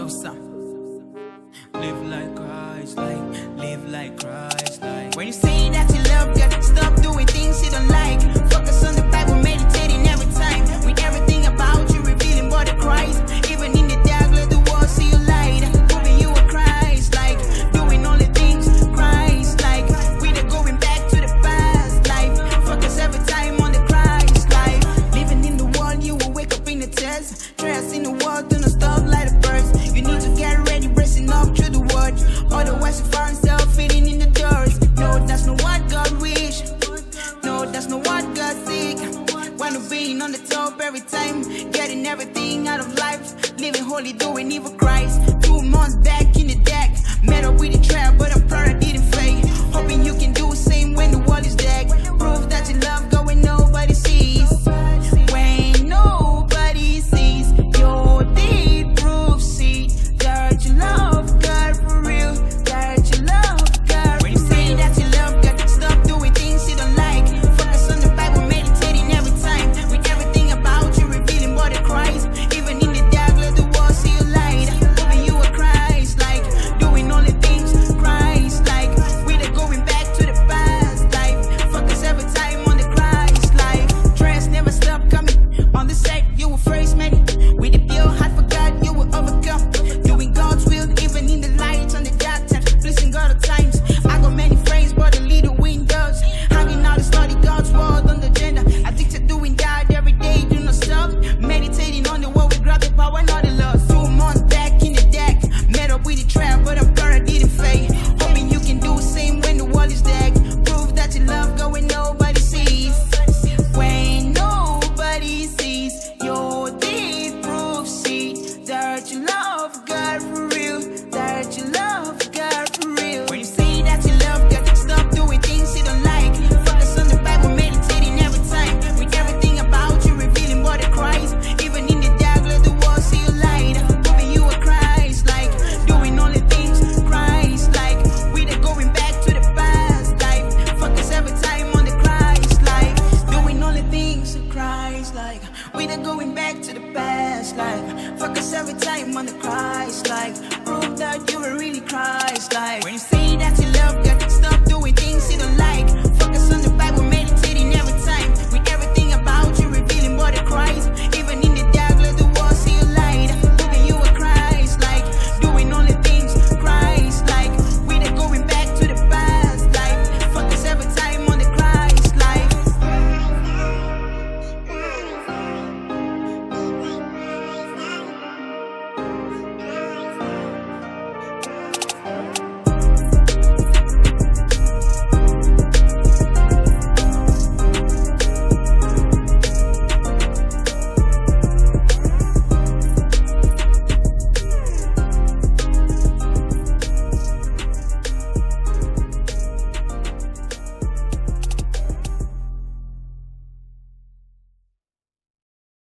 SOSSAM. Live like Christ, live like Christ, When you say that you love God, stop doing things you don't like. Focus on the Bible, meditating every time. With everything about you revealing body Christ. Even in the dark, let the world see your light. Proving you are Christ, doing all the things Christ, We are going back to the past life. Focus every time on the Christ life. Living in the world, you will wake up in the test. Trust in the world, do not stop like a bird. You need to get ready, bracing up through the word. Otherwise you find yourself fitting in the doors. No, that's not what God wish. No, that's not what God seek. Wanna be on the top every time, getting everything out of life. Living holy, doing evil Christ. 2 months back in the deck, met up with the trap, but I'm proud I didn't fake. Hoping you can do the same when the world is dead. Proof that you love God when nobody sees. When nobody sees your deed, proof see that you love God for real. That you love God. When you say that you love God, stop doing things you don't like. Focus on the Bible, meditating every time. With everything about you revealing body Christ. Even in the dark, let the world see your light. Proving you are Christ, doing all the things Christ, We're going back to the past life. Focus every time on the Christ life. Trends never stop coming. On the side, you will face many. With a pure heart for God, you will overcome. Doing God's will, even in the light on the dark times. Pleasing God at times. I got many friends, but the little windows. Hanging out and study God's word on the agenda. Addicted doing that every day, do not stop. Meditating on the word, we grab the power, not the love. 2 months back in the deck, met up with the trap, but I'm glad I didn't fade. Hoping you can do the same when the world is dead. Prove that you love God when nobody sees. When nobody sees your deed, proof see that you love God for real. That you love God for real. When you say that you love God, stop doing things you don't like. Focus on the Bible, meditating every time. With everything about you revealing body Christ. Even in the dark, let the world see your light. Proving you are Christ, doing all the things Christ, We are going back to the past life. Focus every time on the Christ life. Doing all the things Christ, We are going back to the past life. Focus every time on the Christ, Prove that you are really Christ, When you say